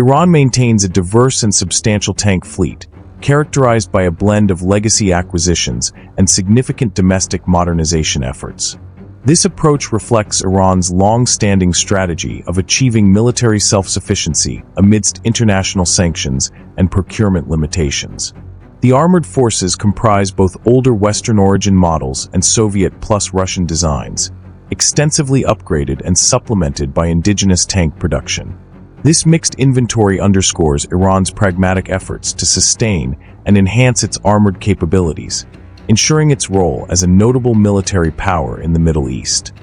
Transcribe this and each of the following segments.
Iran maintains a diverse and substantial tank fleet, characterized by a blend of legacy acquisitions and significant domestic modernization efforts. This approach reflects Iran's long-standing strategy of achieving military self-sufficiency amidst international sanctions and procurement limitations. The armored forces comprise both older Western-origin models and Soviet plus Russian designs, extensively upgraded and supplemented by indigenous tank production. This mixed inventory underscores Iran's pragmatic efforts to sustain and enhance its armored capabilities, ensuring its role as a notable military power in the Middle East.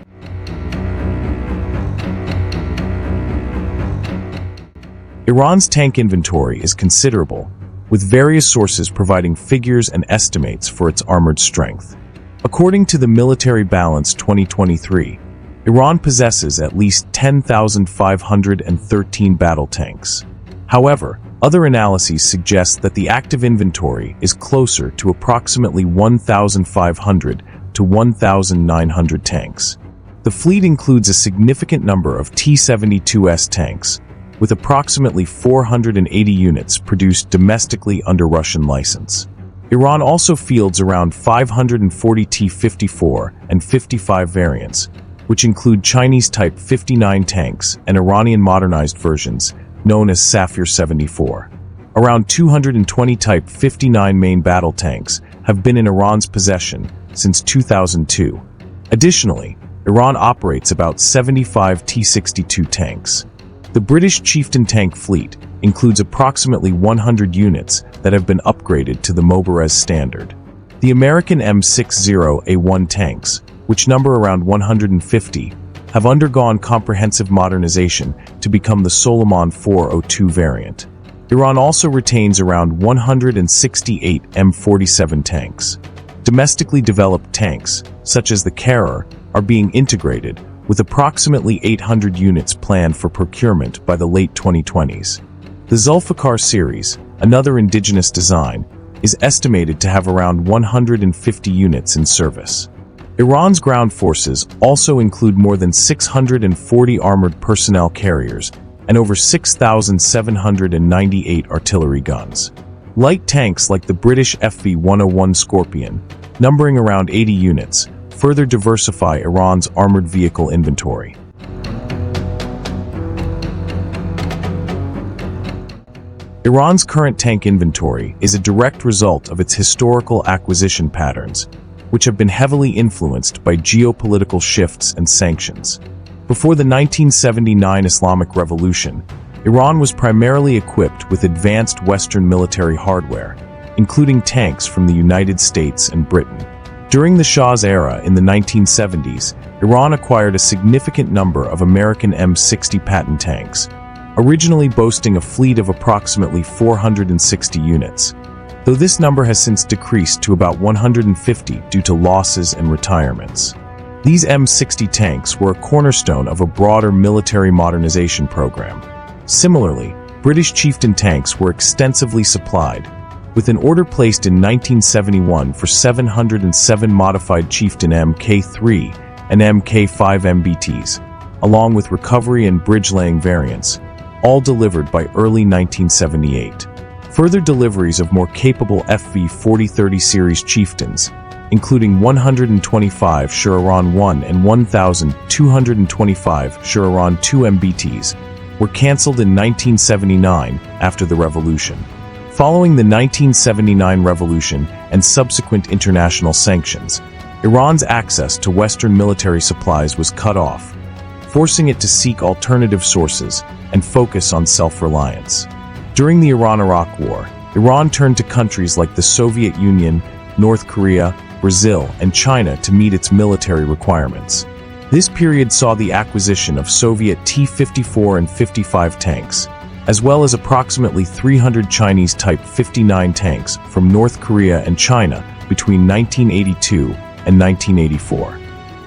Iran's tank inventory is considerable, with various sources providing figures and estimates for its armored strength. According to the Military Balance 2023, Iran possesses at least 10,513 battle tanks. However, other analyses suggest that the active inventory is closer to approximately 1,500 to 1,900 tanks. The fleet includes a significant number of T-72S tanks, with approximately 480 units produced domestically under Russian license. Iran also fields around 540 T-54 and 55 variants, which include Chinese Type 59 tanks and Iranian modernized versions, known as Safir 74. Around 220 Type 59 main battle tanks have been in Iran's possession since 2002. Additionally, Iran operates about 75 T-62 tanks. The British Chieftain tank fleet includes approximately 100 units that have been upgraded to the Mobarez standard. The American M60A1 tanks, which number around 150, have undergone comprehensive modernization to become the Solomon 402 variant. Iran also retains around 168 M47 tanks. Domestically developed tanks, such as the Karrar, are being integrated, with approximately 800 units planned for procurement by the late 2020s. The Zulfikar series, another indigenous design, is estimated to have around 150 units in service. Iran's ground forces also include more than 640 armored personnel carriers and over 6,798 artillery guns. Light tanks like the British FV-101 Scorpion, numbering around 80 units, further diversify Iran's armored vehicle inventory. Iran's current tank inventory is a direct result of its historical acquisition patterns, which have been heavily influenced by geopolitical shifts and sanctions. Before the 1979 Islamic Revolution, Iran was primarily equipped with advanced Western military hardware, including tanks from the United States and Britain. During the Shah's era in the 1970s, Iran acquired a significant number of American M60 Patton tanks, originally boasting a fleet of approximately 460 units, though this number has since decreased to about 150 due to losses and retirements. These M60 tanks were a cornerstone of a broader military modernization program. Similarly, British Chieftain tanks were extensively supplied, with an order placed in 1971 for 707 modified Chieftain Mk3 and Mk5 MBTs, along with recovery and bridge-laying variants, all delivered by early 1978. Further deliveries of more capable FV-4030 series Chieftains, including 125 Shuriran-1 and 1,225 Shuriran-2 MBTs, were cancelled in 1979 after the revolution. Following the 1979 revolution and subsequent international sanctions, Iran's access to Western military supplies was cut off, forcing it to seek alternative sources and focus on self-reliance. During the Iran-Iraq War, Iran turned to countries like the Soviet Union, North Korea, Brazil, and China to meet its military requirements. This period saw the acquisition of Soviet T-54 and 55 tanks, as well as approximately 300 Chinese Type 59 tanks from North Korea and China between 1982 and 1984.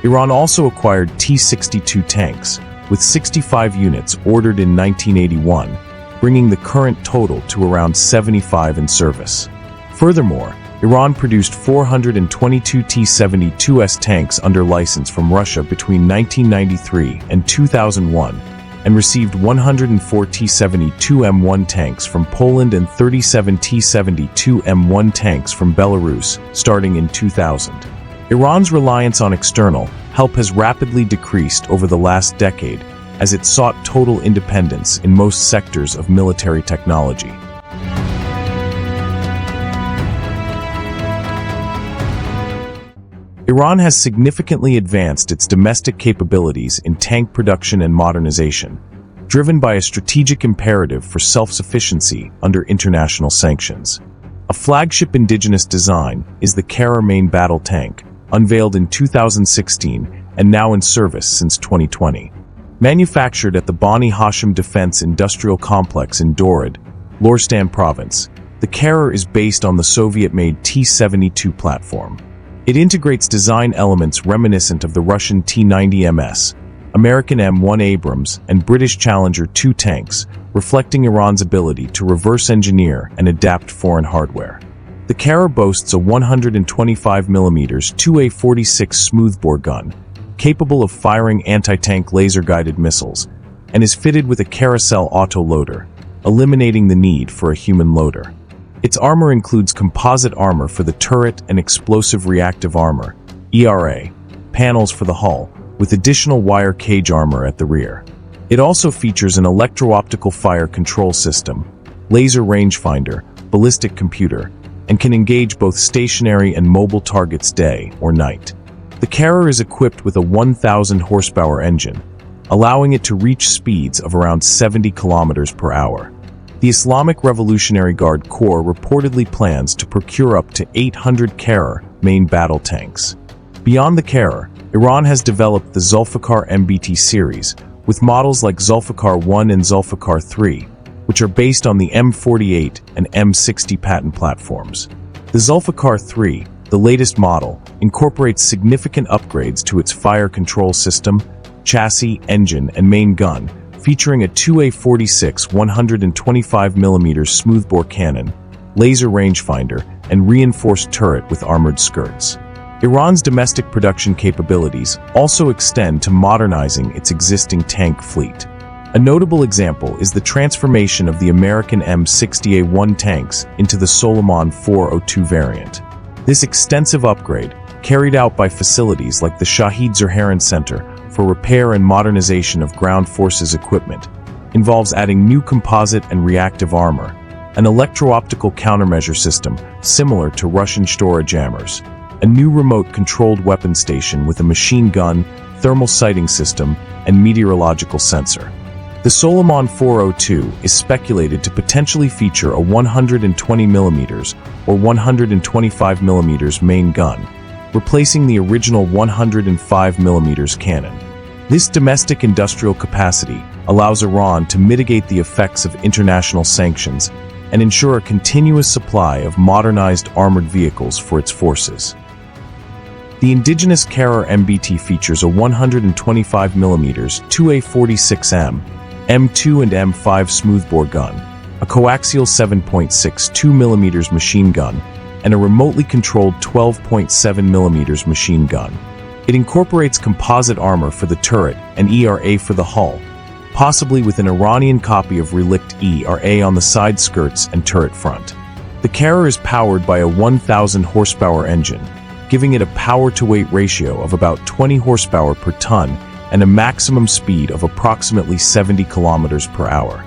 Iran also acquired T-62 tanks, with 65 units ordered in 1981, bringing the current total to around 75 in service. Furthermore, Iran produced 422 T-72S tanks under license from Russia between 1993 and 2001, and received 104 T-72M1 tanks from Poland and 37 T-72M1 tanks from Belarus, starting in 2000. Iran's reliance on external help has rapidly decreased over the last decade as it sought total independence in most sectors of military technology. Iran has significantly advanced its domestic capabilities in tank production and modernization, driven by a strategic imperative for self-sufficiency under international sanctions. A flagship indigenous design is the Karrar main battle tank, unveiled in 2016 and now in service since 2020. Manufactured at the Bani Hashim Defense Industrial Complex in Dorad, Lorestan Province, the Karrar is based on the Soviet-made T-72 platform. It integrates design elements reminiscent of the Russian T-90MS, American M1 Abrams, and British Challenger 2 tanks, reflecting Iran's ability to reverse engineer and adapt foreign hardware. The Karrar boasts a 125mm 2A46 smoothbore gun, capable of firing anti-tank laser-guided missiles, and is fitted with a carousel auto-loader, eliminating the need for a human loader. Its armor includes composite armor for the turret and explosive reactive armor, ERA, panels for the hull, with additional wire cage armor at the rear. It also features an electro-optical fire control system, laser rangefinder, ballistic computer, and can engage both stationary and mobile targets day or night. The Karrar is equipped with a 1,000 horsepower engine, allowing it to reach speeds of around 70 kilometers per hour. The Islamic Revolutionary Guard Corps reportedly plans to procure up to 800 Karrar main battle tanks. Beyond the Karrar, Iran has developed the Zulfikar MBT series, with models like Zulfikar 1 and Zulfikar 3, which are based on the M48 and M60 patent platforms. The Zulfikar 3, the latest model, incorporates significant upgrades to its fire control system, chassis, engine, and main gun, featuring a 2A46 125mm smoothbore cannon, laser rangefinder, and reinforced turret with armored skirts. Iran's domestic production capabilities also extend to modernizing its existing tank fleet. A notable example is the transformation of the American M60A1 tanks into the Solomon 402 variant. This extensive upgrade, carried out by facilities like the Shahid Zurharan Center for Repair and Modernization of Ground Forces Equipment, involves adding new composite and reactive armor, an electro-optical countermeasure system similar to Russian Shtora jammers, a new remote-controlled weapon station with a machine gun, thermal sighting system, and meteorological sensor. The Solomon 402 is speculated to potentially feature a 120mm or 125mm main gun, replacing the original 105mm cannon. This domestic industrial capacity allows Iran to mitigate the effects of international sanctions and ensure a continuous supply of modernized armored vehicles for its forces. The indigenous Karrar MBT features a 125mm 2A46M, M2 and M5 smoothbore gun, a coaxial 7.62mm machine gun, and a remotely controlled 12.7mm machine gun. It incorporates composite armor for the turret and ERA for the hull, possibly with an Iranian copy of relict ERA on the side skirts and turret front. The Karrar is powered by a 1,000 horsepower engine, giving it a power-to-weight ratio of about 20 horsepower per ton and a maximum speed of approximately 70 kilometers per hour.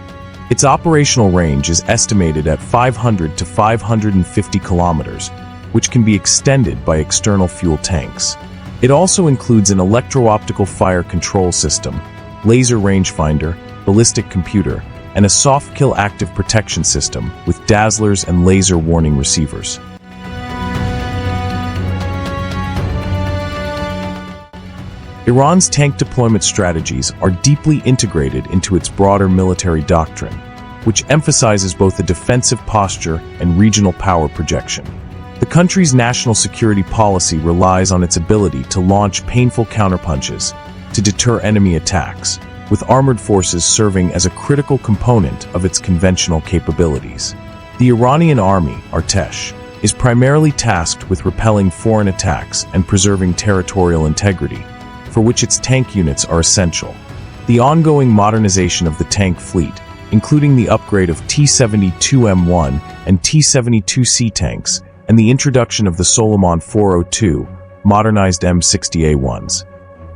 Its operational range is estimated at 500 to 550 kilometers, which can be extended by external fuel tanks. It also includes an electro-optical fire control system, laser rangefinder, ballistic computer, and a soft-kill active protection system with dazzlers and laser warning receivers. Iran's tank deployment strategies are deeply integrated into its broader military doctrine, which emphasizes both a defensive posture and regional power projection. The country's national security policy relies on its ability to launch painful counterpunches to deter enemy attacks, with armored forces serving as a critical component of its conventional capabilities. The Iranian army, Artesh, is primarily tasked with repelling foreign attacks and preserving territorial integrity, for which its tank units are essential. The ongoing modernization of the tank fleet, including the upgrade of T-72M1 and T-72C tanks, and the introduction of the Solomon 402, modernized M60A1s,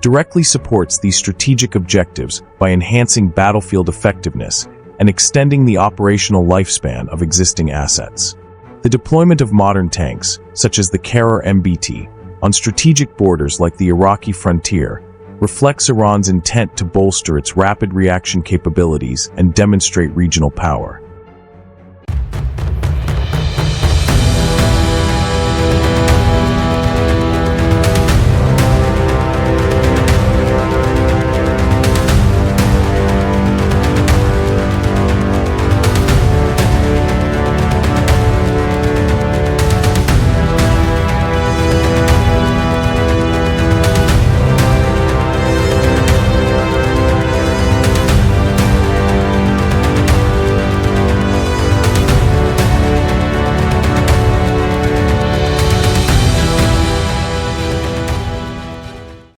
directly supports these strategic objectives by enhancing battlefield effectiveness and extending the operational lifespan of existing assets. The deployment of modern tanks, such as the Karrar MBT, on strategic borders like the Iraqi frontier, reflects Iran's intent to bolster its rapid reaction capabilities and demonstrate regional power.